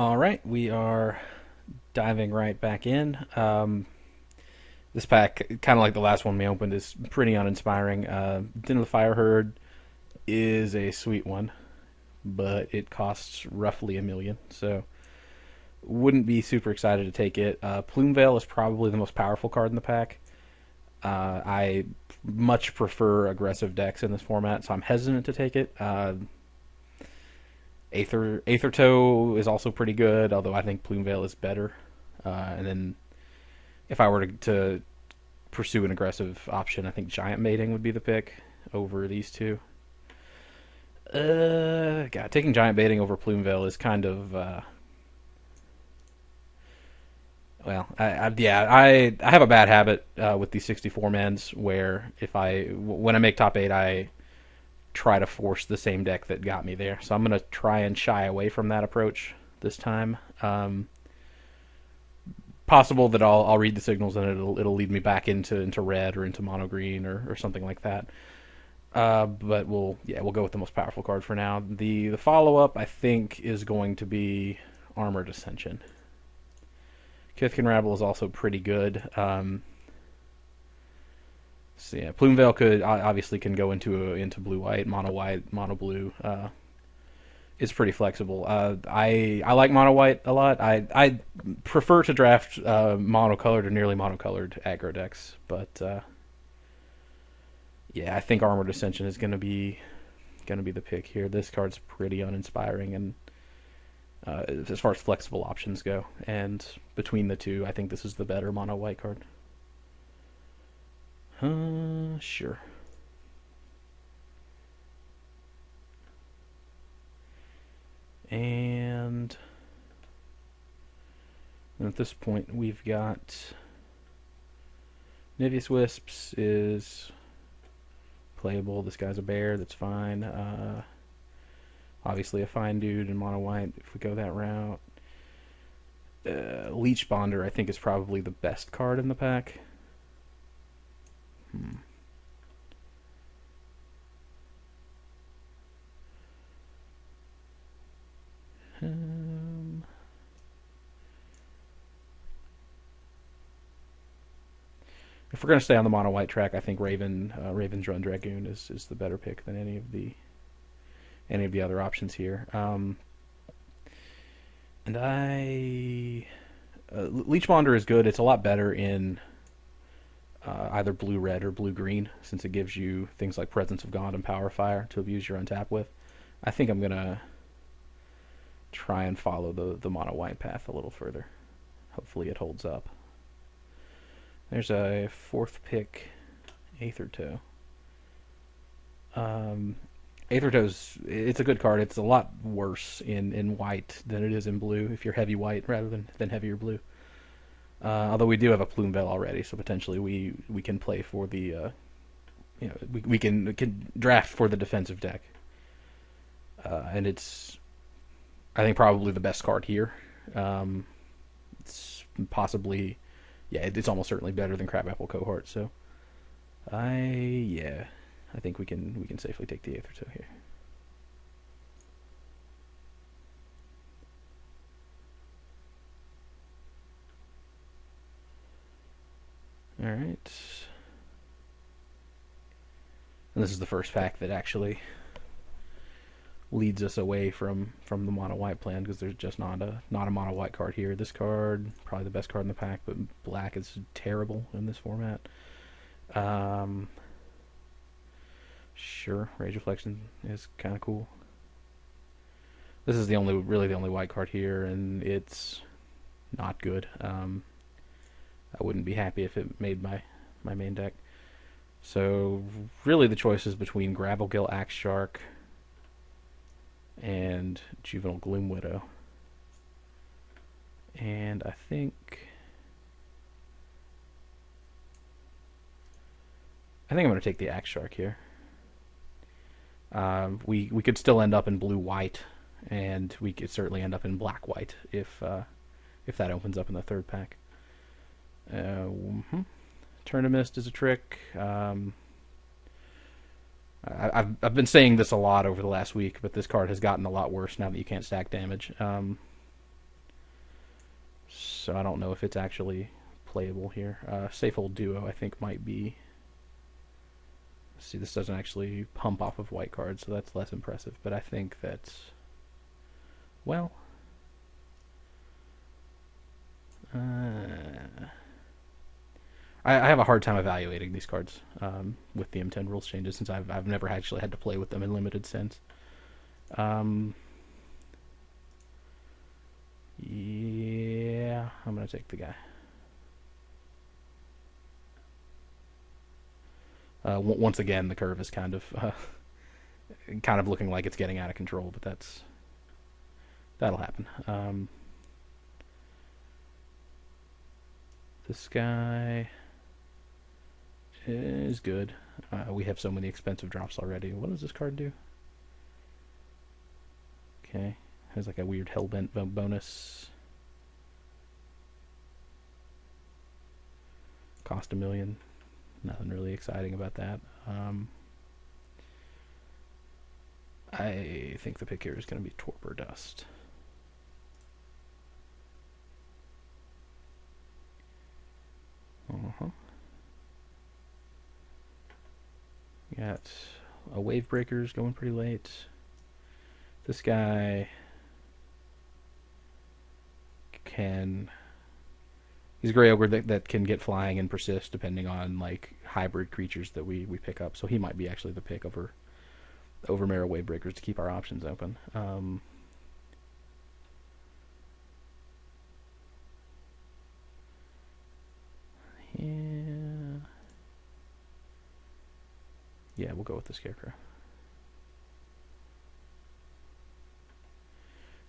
All right, we are diving right back in. This pack, kind of like the last one we opened, is pretty uninspiring. Den of the Fire Herd is a sweet one, but it costs roughly 1 million, so wouldn't be super excited to take it. Plume Veil is probably the most powerful card in the pack. I much prefer aggressive decks in this format, so I'm hesitant to take it. Aether Toe is also pretty good, although I think Plume Veil is better. And then if I were to pursue an aggressive option, I think Giant Mating would be the pick over these two. God, taking Giant Baiting over Plume Veil is kind of I have a bad habit with these 64 mans where when I make top eight, I try to force the same deck that got me there. So I'm gonna try and shy away from that approach this time. Possible that I'll read the signals and it'll lead me back into red or into mono green or something like that. But we'll go with the most powerful card for now. The follow up I think is going to be Armored Ascension. Kithkin Rabble is also pretty good. So yeah, Plume Veil could obviously can go into blue white, mono blue. Is pretty flexible. I like mono white a lot. I prefer to draft monocolored or nearly monocolored aggro decks, but yeah, I think Armored Ascension is gonna be the pick here. This card's pretty uninspiring, and as far as flexible options go, and between the two, I think this is the better mono white card. Sure. And at this point, we've got Niveus Wisps is playable. This guy's a bear. That's fine. Obviously, a fine dude in mono white if we go that route. Leech Bonder, I think, is probably the best card in the pack. If we're going to stay on the mono white track, I think Raven's Run Dragoon is the better pick than any of the other options here. And Leech Bonder is good. It's a lot better in either blue red or blue green, since it gives you things like Presence of God and Power Fire to abuse your untap with. I think I'm gonna try and follow the mono white path a little further. Hopefully it holds up. There's a fourth pick, Aether Toe. Aether Toe's it's a good card. It's a lot worse in white than it is in blue if you're heavy white rather than heavier blue. Although we do have a Plume Veil already, so potentially we can play for the we can draft for the defensive deck, and it's I think probably the best card here. It's possibly it's almost certainly better than Crabapple Cohort. So I think we can safely take the Aether Toe here. All right. And this is the first pack that actually leads us away from the mono white plan, because there's just not a mono white card here. This card probably the best card in the pack, but black is terrible in this format. Sure, Rage Reflection is kind of cool. This is really the only white card here, and it's not good. I wouldn't be happy if it made my main deck. So really the choice is between Gravelgill Axe Shark and Juvenile Gloom Widow. And I think I'm going to take the Axe Shark here. We could still end up in blue white, and we could certainly end up in black white if that opens up in the third pack. Tournamist is a trick. I've been saying this a lot over the last week, but this card has gotten a lot worse now that you can't stack damage. so I don't know if it's actually playable here. Safe Hold Duo, I think, might be. See, this doesn't actually pump off of white cards, so that's less impressive. But I think that's, well, I have a hard time evaluating these cards with the M10 rules changes, since I've never actually had to play with them in limited sense. Yeah, I'm gonna take the guy. Once again, the curve is kind of looking like it's getting out of control, but that'll happen. This guy is good. We have so many expensive drops already. What does this card do? Okay, has like a weird hellbent bonus. Cost $1 million. Nothing really exciting about that. I think the pick here is going to be Torpor Dust. Got a Wave Breakers going pretty late. This guy he's a Grey Ogre that can get flying and persist depending on like hybrid creatures that we pick up. So he might be actually the pick over Marrow Wave Breakers to keep our options open. Yeah, we'll go with the Scarecrow.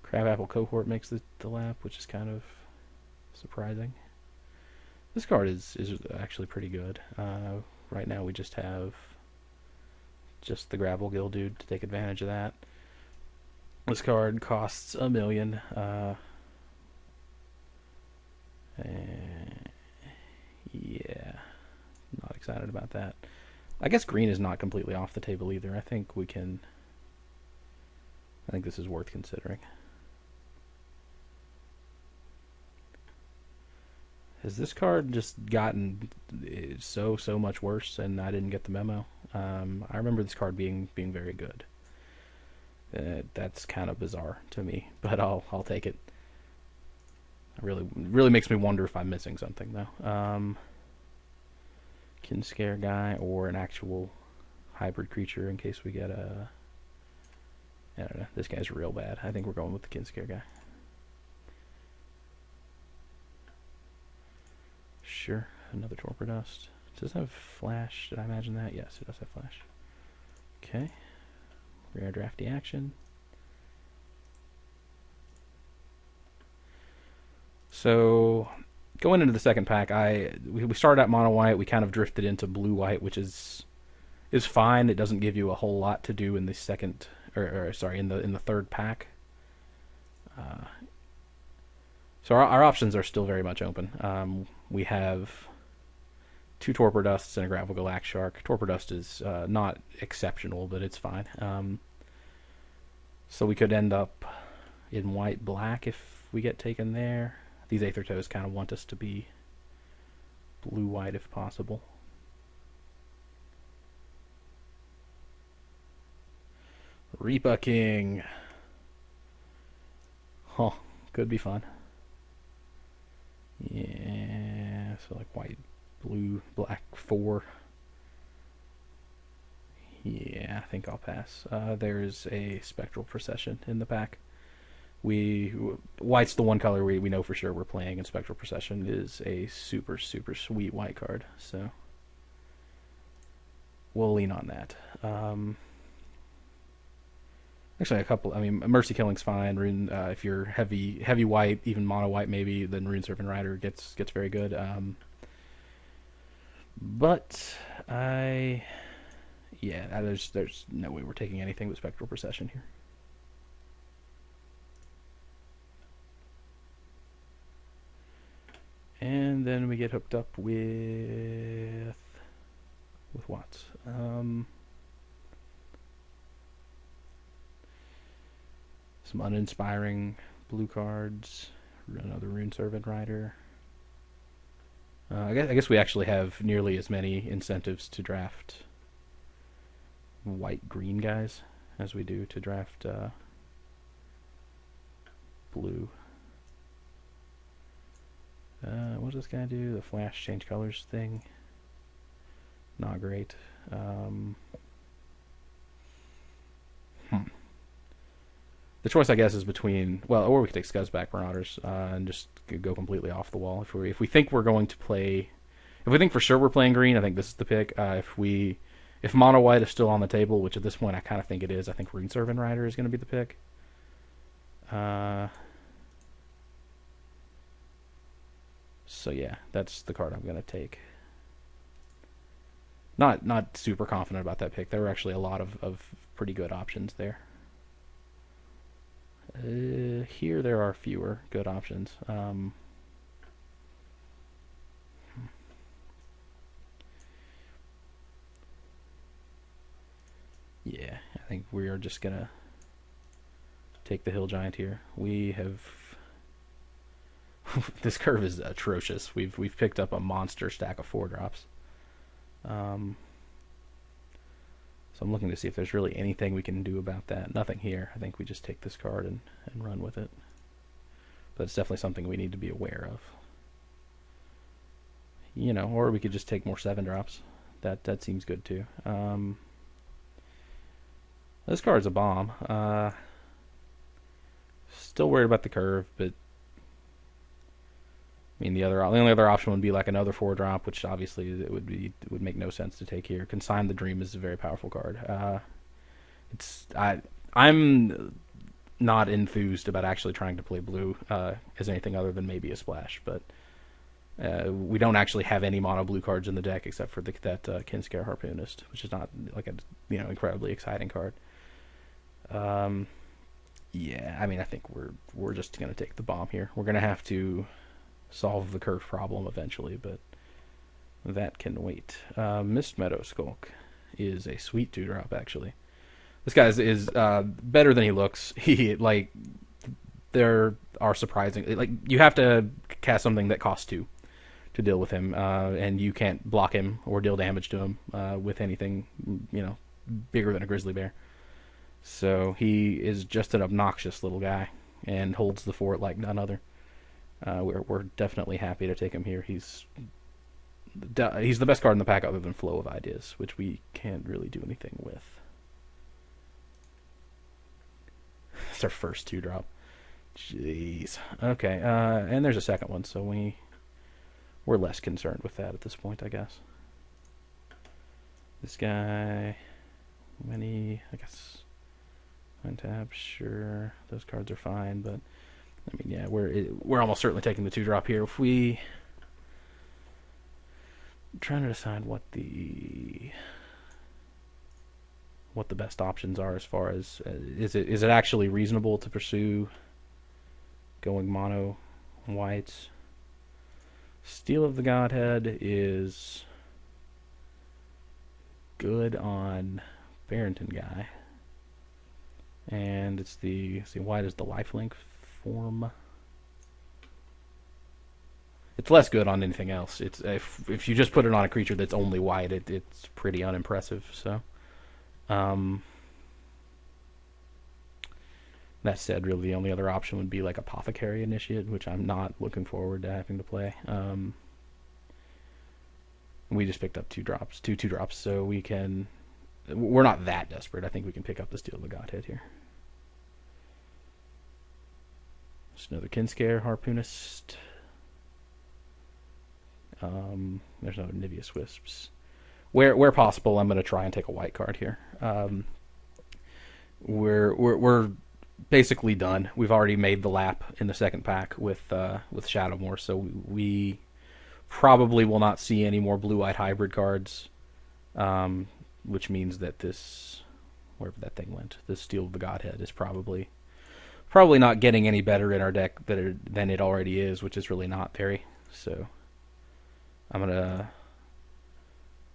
Crabapple Cohort makes the lap, which is kind of surprising. This card is actually pretty good. Right now we just have the Gravel Gill dude to take advantage of that. This card costs $1 million. Yeah, not excited about that. I guess green is not completely off the table either. I think this is worth considering. Has this card just gotten so much worse and I didn't get the memo? I remember this card being very good. That's kind of bizarre to me, but I'll take it. It really makes me wonder if I'm missing something though. Kin Scare guy or an actual hybrid creature in case we get a. I don't know. This guy's real bad. I think we're going with the Kin Scare guy. Sure, another Torpor Dust. Does it have Flash? Did I imagine that? Yes, it does have Flash. Okay. Rare drafty action. So, going into the second pack, we started at mono white. We kind of drifted into blue white, which is fine. It doesn't give you a whole lot to do in the second, or sorry, in the third pack. So our options are still very much open. We have 2 Torpor Dusts and a Gravel Galact Shark. Torpor Dust is not exceptional, but it's fine. So we could end up in white-black if we get taken there. These Aether Toes kind of want us to be blue-white if possible. Reaper King. Huh, could be fun. Yeah, so like white, blue, black 4. Yeah, I think I'll pass. There's a Spectral Procession in the pack. White's the one color we know for sure we're playing, and Spectral Procession is a super sweet white card. So we'll lean on that. Actually, a couple. I mean, Mercy Killing's fine. Rune, if you're heavy white, even mono white, maybe then Rune Serpent Rider gets very good. But there's no way we're taking anything but Spectral Procession here. And then we get hooked up with what? Some uninspiring blue cards. another Rune Servant Rider. I guess we actually have nearly as many incentives to draft white-green guys as we do to draft blue. What does this guy do? The flash change colors thing. Not great. The choice, I guess, is between, well, or we could take Scuzzback Marauders and just go completely off the wall. If we think we're going to play, if we think for sure we're playing green, I think this is the pick. If mono white is still on the table, which at this point I kind of think it is, I think Rune Servant Rider is going to be the pick. So yeah, that's the card I'm going to take. Not super confident about that pick. There were actually a lot of pretty good options there. Here there are fewer good options. Yeah, I think we are just gonna take the Hill Giant here. We have this curve is atrocious. We've picked up a monster stack of 4-drops. So I'm looking to see if there's really anything we can do about that. Nothing here. I think we just take this card and run with it. But it's definitely something we need to be aware of. You know, or we could just take more 7-drops. That seems good too. This card's a bomb. Still worried about the curve, but I mean the only other option would be like another 4-drop, which obviously it would make no sense to take here. Consign the Dream is a very powerful card. I'm not enthused about actually trying to play blue as anything other than maybe a splash, but we don't actually have any mono blue cards in the deck except for that Kinscare Harpoonist, which is not like a incredibly exciting card. Yeah, I mean I think we're just gonna take the bomb here. We're gonna have to solve the curve problem eventually, but that can wait. Mist Meadow Skulk is a sweet 2-drop actually. This guy is better than he looks. There are surprising, you have to cast something that costs 2 to deal with him, and you can't block him or deal damage to him with anything bigger than a grizzly bear. So he is just an obnoxious little guy and holds the fort like none other. We're definitely happy to take him here. He's the best card in the pack other than Flow of Ideas, which we can't really do anything with. It's our first 2-drop. Jeez. Okay, and there's a second one, so we're less concerned with that at this point, I guess. This guy, I guess, untap, sure, those cards are fine, but I mean, yeah, we're almost certainly taking the 2-drop here. If I'm trying to decide what the best options are as far as is it actually reasonable to pursue going mono white? Steel of the Godhead is good on Barrington guy, and it's white is the lifelink form. It's less good on anything else. It's if you just put it on a creature that's only white, it's pretty unimpressive. So, that said, really the only other option would be like Apothecary Initiate, which I'm not looking forward to having to play. We just picked up 2-drops, so we're not that desperate. I think we can pick up the Steel of the Godhead here. Just another Kinscare Harpoonist. There's no Niveus Wisps. Where possible, I'm going to try and take a white card here. We're basically done. We've already made the lap in the second pack with Shadowmoor, so we probably will not see any more blue-white hybrid cards, which means that this, wherever that thing went, this Steel of the Godhead is probably not getting any better in our deck than it already is, which is really not very. So I'm going to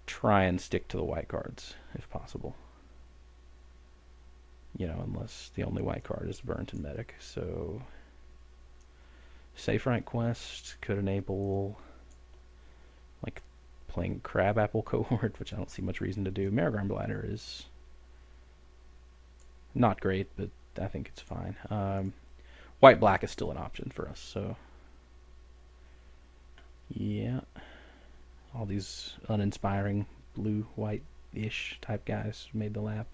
try and stick to the white cards if possible. Unless the only white card is Burnt and Medic. So Safe Rank Quest could enable like playing Crabapple cohort, which I don't see much reason to do. Marigold Bladder is not great, but I think it's fine. White Black is still an option for us, so yeah. All these uninspiring blue white ish type guys made the lap.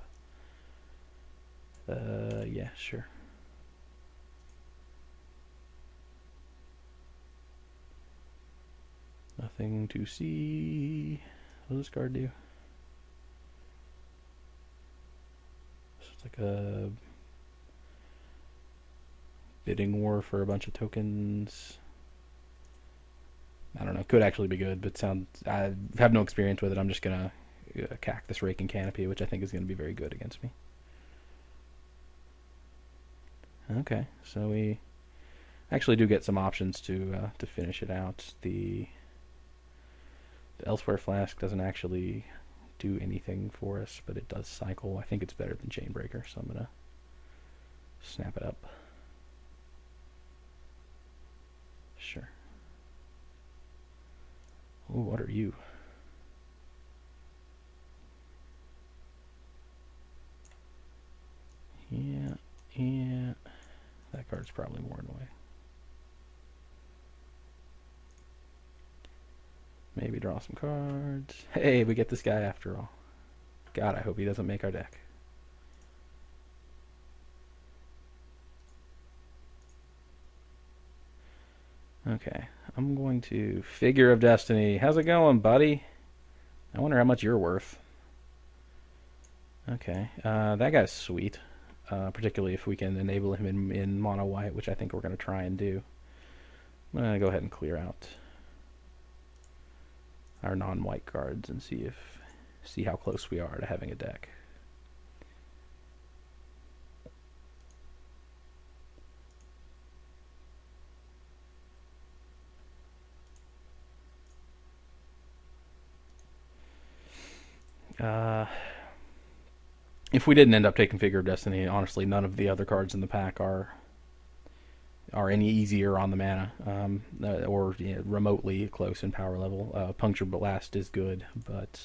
Yeah, sure. Nothing to see. What does this card do? It's like a bidding war for a bunch of tokens. I don't know. Could actually be good, but I have no experience with it. I'm just gonna Cactus Rake and Canopy, which I think is going to be very good against me. Okay, so we actually do get some options to finish it out. The Elsewhere Flask doesn't actually do anything for us, but it does cycle. I think it's better than Chainbreaker, so I'm gonna snap it up. Sure. Oh, what are you? Yeah. That card's probably more in the way. Maybe draw some cards. Hey, we get this guy after all. God, I hope he doesn't make our deck. Okay, I'm going to Figure of Destiny. How's it going, buddy? I wonder how much you're worth. Okay, that guy's sweet. Particularly if we can enable him in mono white, which I think we're going to try and do. I'm going to go ahead and clear out our non-white cards and see how close we are to having a deck. If we didn't end up taking Figure of Destiny, honestly, none of the other cards in the pack are any easier on the mana, or remotely close in power level. Puncture Blast is good, but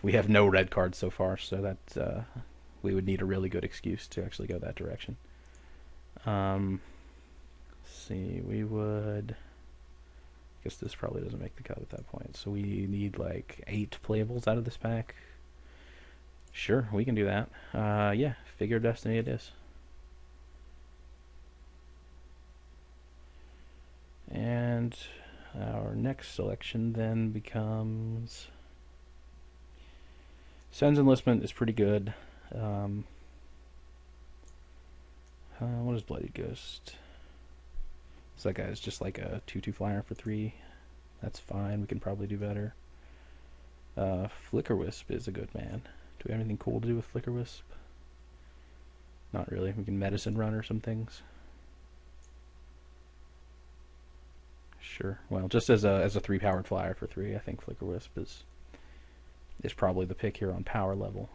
we have no red cards so far, so that we would need a really good excuse to actually go that direction. Let's see, we would. I guess this probably doesn't make the cut at that point, so we need like 8 playables out of this pack. Sure, we can do that. Yeah, Figure of Destiny it is. And our next selection then becomes... Sen's Enlistment is pretty good. What is Bloody Ghost? So that guy's just like a 2/2 flyer for 3. That's fine, we can probably do better. Flicker Wisp is a good man. Do we have anything cool to do with Flicker Wisp? Not really. We can Medicine Run or some things. Sure. Well, just as a 3-powered flyer for 3, I think Flicker Wisp is probably the pick here on power level.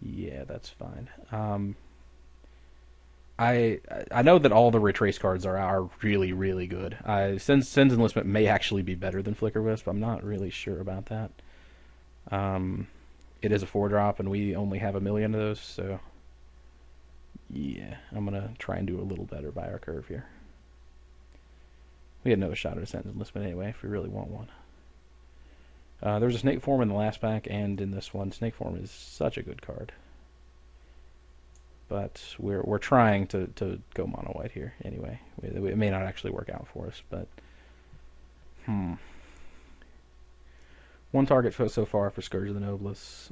Yeah, that's fine. I know that all the Retrace cards are really, really good. Sen's Enlistment may actually be better than Flicker Wisp. I'm not really sure about that. It is a 4-drop, and we only have 1 million of those, so yeah, I'm going to try and do a little better by our curve here. We had no shot at a Sen's Enlistment anyway, if we really want one. There was a Snake Form in the last pack and in this one. Snake Form is such a good card. But we're trying to go mono white here anyway. It may not actually work out for us, but one target so far for Scourge of the Noblesse.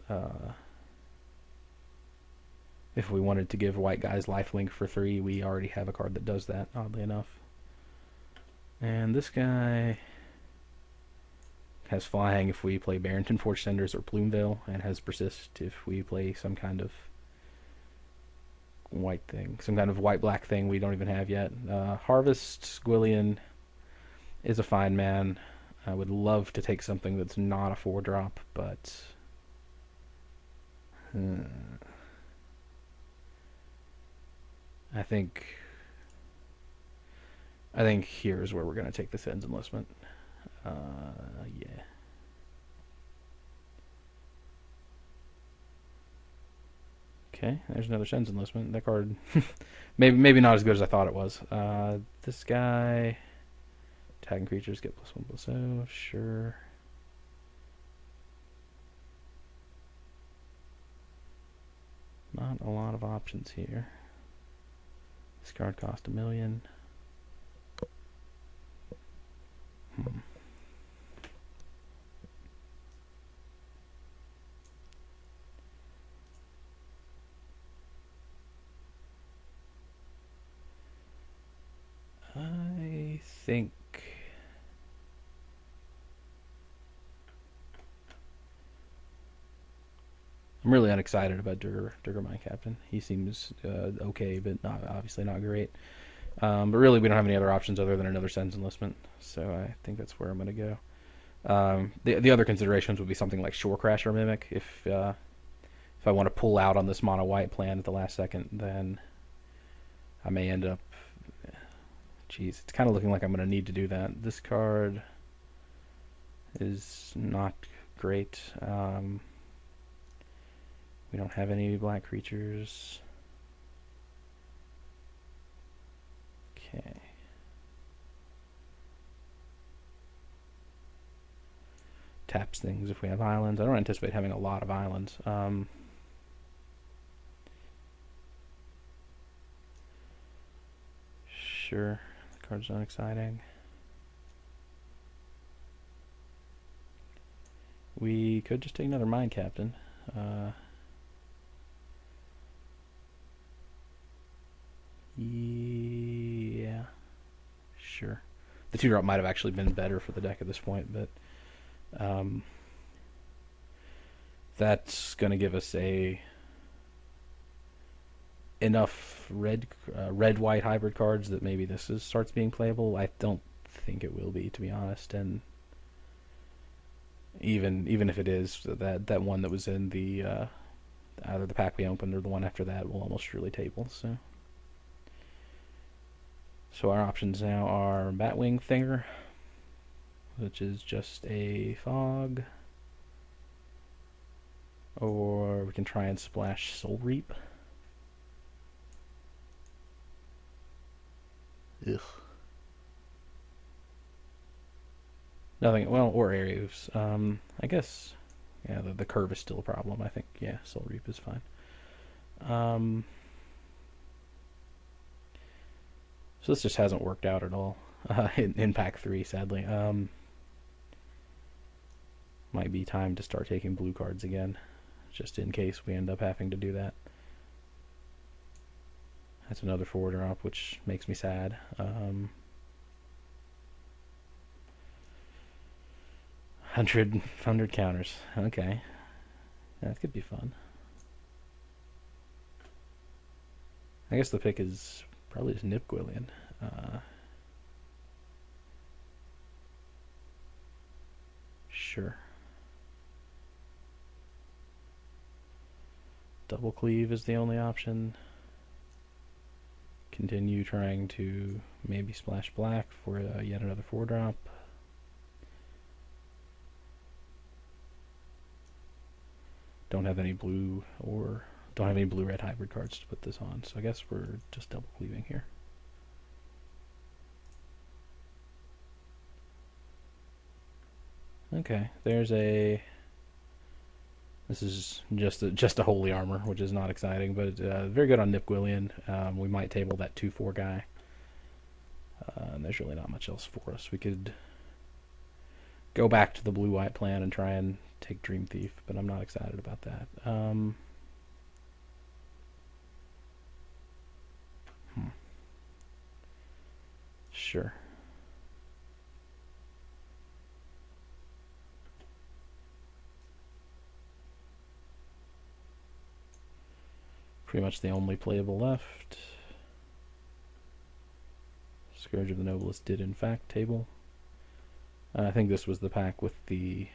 If we wanted to give white guys lifelink for 3, we already have a card that does that, oddly enough. And this guy has flying if we play Barrington Forge Senders or Plumeveil, and has persist if we play some kind of white thing, some kind of white-black thing we don't even have yet. Harvest Squillion is a fine man. I would love to take something that's not a 4-drop, but Uh, I think I think here's where we're gonna take the Sens enlistment. Yeah. Okay, there's another Sens enlistment. That card, maybe not as good as I thought it was. This guy, tagging creatures get +1/+0. Sure. Not a lot of options here. This card cost 1,000,000. Hmm. I think I'm really unexcited about Durger Mine Captain. He seems okay, but not obviously not great. But really, we don't have any other options other than another Sens enlistment. So I think that's where I'm going to go. The other considerations would be something like Shore Crash or Mimic. If I want to pull out on this mono white plan at the last second, then I may end up. Geez, it's kind of looking like I'm going to need to do that. This card is not great. We don't have any black creatures. Okay. Taps things if we have islands. I don't anticipate having a lot of islands. Sure, the card's not exciting. We could just take another Mind Captain. Yeah, sure. The 2-drop might have actually been better for the deck at this point, but that's going to give us enough red white hybrid cards that maybe this starts being playable. I don't think it will be, to be honest, and even if it is, that one that was in the either the pack we opened or the one after that will almost surely table. So our options now are Batwing Thinger, which is just a fog, or we can try and splash Soul Reap. Ugh. Nothing. Well, or Aerius. I guess. Yeah, the curve is still a problem. I think. Yeah, Soul Reap is fine. So this just hasn't worked out at all in pack 3, sadly. Might be time to start taking blue cards again, just in case we end up having to do that. That's another 4-drop, which makes me sad. 100 counters. Okay. That could be fun. I guess the pick is probably just Nipquillian. Sure. Double Cleave is the only option. Continue trying to maybe splash black for yet another 4-drop. Don't have any blue-red hybrid cards to put this on, so I guess we're just double cleaving here. Okay, there's a. This is just a holy armor, which is not exciting, but very good on Nipquillian. We might table that 2/4 guy. And there's really not much else for us. We could go back to the blue-white plan and try and take Dream Thief, but I'm not excited about that. Sure. Pretty much the only playable left. Scourge of the Noblest did in fact table. I think this was the pack with the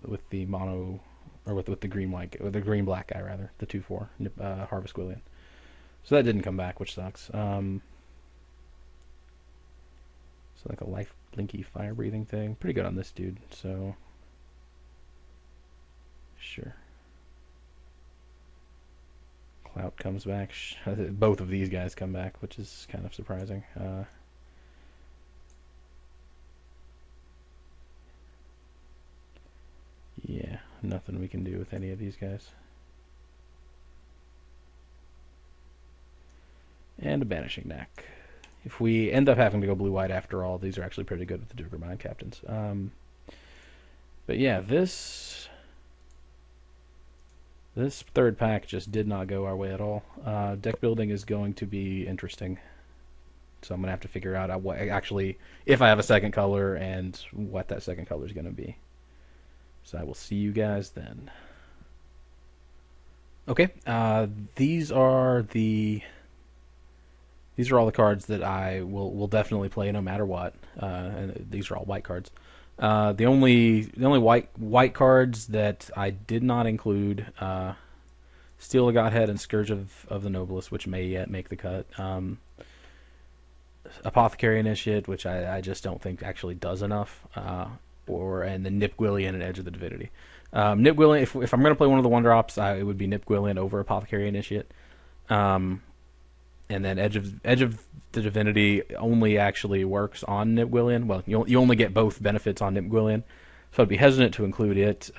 with the mono or with the green white, with the green black guy rather, the 2/4 Harvest Gwillian. So that didn't come back, which sucks. So like a life blinky fire breathing thing, pretty good on this dude. So sure. Clout comes back. Both of these guys come back, which is kind of surprising. Yeah, nothing we can do with any of these guys. And a Banishing Knack. If we end up having to go blue-white after all, these are actually pretty good with the Duger Mind Captains. But yeah, this third pack just did not go our way at all. Deck building is going to be interesting. So I'm going to have to figure out what actually, if I have a second color, and what that second color is going to be. So I will see you guys then. Okay, these are all the cards that I will definitely play no matter what. And these are all white cards. The only white cards that I did not include, Steel the Godhead and Scourge of the Noblest, which may yet make the cut. Apothecary Initiate, which I just don't think actually does enough. And the Nip Gwillian and Edge of the Divinity. Nip Gwillian, if I'm going to play one of the one drops, it would be Nip Gwillian over Apothecary Initiate. And then Edge of the Divinity only actually works on Nip Gwillian. Well, you only get both benefits on Nip Gwillian, so I'd be hesitant to include it.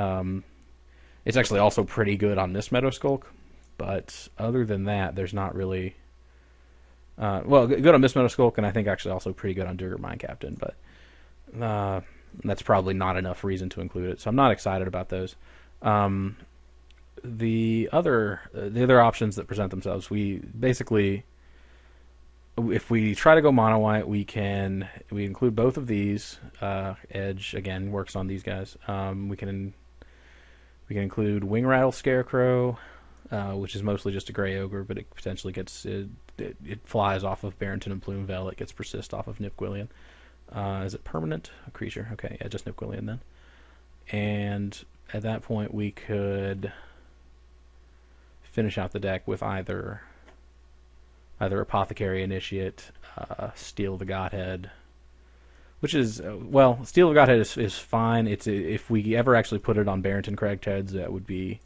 It's actually also pretty good on this Meadow Skulk, but other than that, there's not really... good on Miss Meadow Skulk, and I think actually also pretty good on Duger Mind Captain, but that's probably not enough reason to include it, so I'm not excited about those. The other options that present themselves, we basically... If we try to go mono white, we include both of these. Edge again works on these guys. We can include Wing Rattle Scarecrow, which is mostly just a gray ogre, but it potentially gets it flies off of Barrington and Plume Veil. It gets persist off of Nip Gwillian. Is it permanent? A creature? Okay, yeah, just Nip Gwillian then. And at that point, we could finish out the deck with either Apothecary Initiate, Steel the Godhead, which is Steel the Godhead is fine. It's if we ever actually put it on Barrington Cragtheads, that would be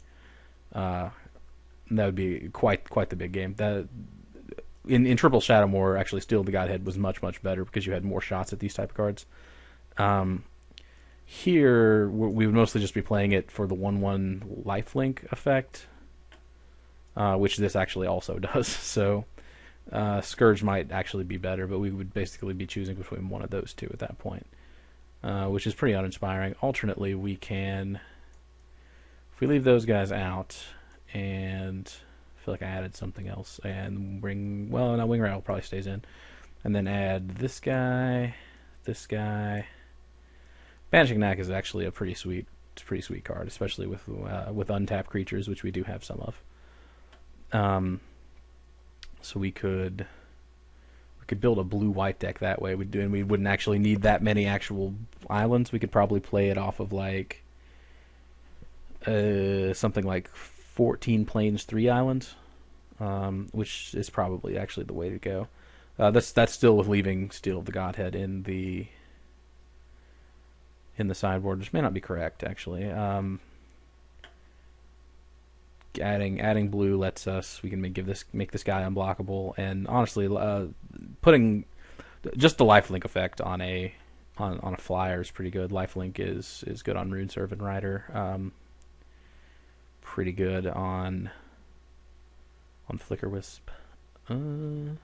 quite the big game. That in Triple Shadowmoor, actually Steel the Godhead was much better because you had more shots at these type of cards. Here we would mostly just be playing it for the 1/1 lifelink effect, which this actually also does. So. Scourge might actually be better, but we would basically be choosing between one of those two at that point, which is pretty uninspiring. Alternately, we can, if we leave those guys out, and I feel like I added something else, and Wing Rattle probably stays in, and then add this guy. Banishing Knack is actually a pretty sweet card, especially with untapped creatures, which we do have some of. So we could build a blue-white deck that way. And we wouldn't actually need that many actual islands. We could probably play it off of like something like 14 plains, 3 islands, which is probably actually the way to go. That's still with leaving Steel of the Godhead in the sideboard, which may not be correct actually. Adding blue lets us make this guy unblockable, and honestly, putting just the lifelink effect on a flyer is pretty good. Lifelink is good on Rune Servant Rider. Pretty good on Flicker Wisp. It's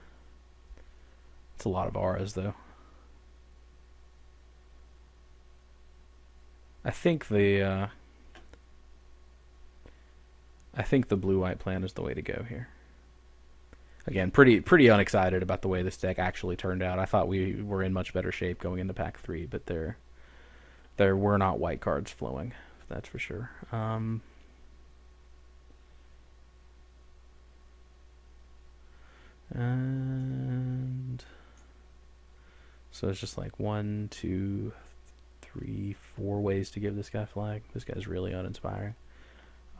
a lot of auras though. I think the blue-white plan is the way to go here. Again, pretty unexcited about the way this deck actually turned out. I thought we were in much better shape going into pack 3, but there were not white cards flowing, that's for sure. And so it's just like 1, 2, 3, 4 ways to give this guy flag. This guy's really uninspiring.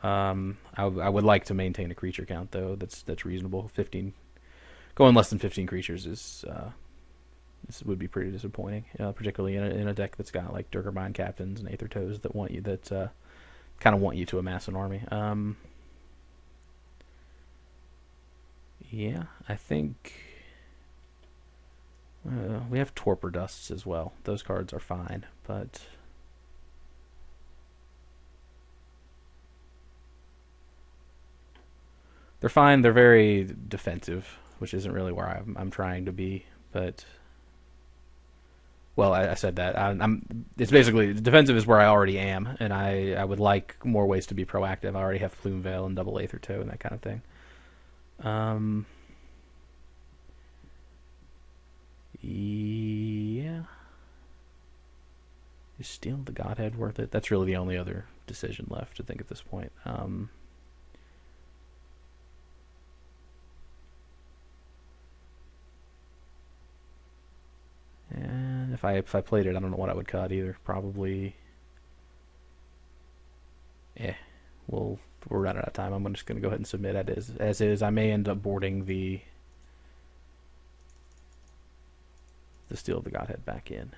I would like to maintain a creature count though. That's reasonable. 15, going less than 15 creatures is this would be pretty disappointing, particularly in a deck that's got like Durgarbind Captains and Aether Toes that want you kind of want you to amass an army. Yeah, I think we have Torpor Dusts as well. Those cards are fine, but they're fine. They're very defensive, which isn't really where I'm trying to be. But well, I said that I'm. It's basically defensive is where I already am, and I would like more ways to be proactive. I already have Plume Veil and Double Aether Toe and that kind of thing. Um, yeah. Is Steel the Godhead worth it? That's really the only other decision left, I think, at this point. And if I played it, I don't know what I would cut either. Probably, we'll we're running out of time. I'm just going to go ahead and submit it as is. I may end up boarding the Steel of the Godhead back in.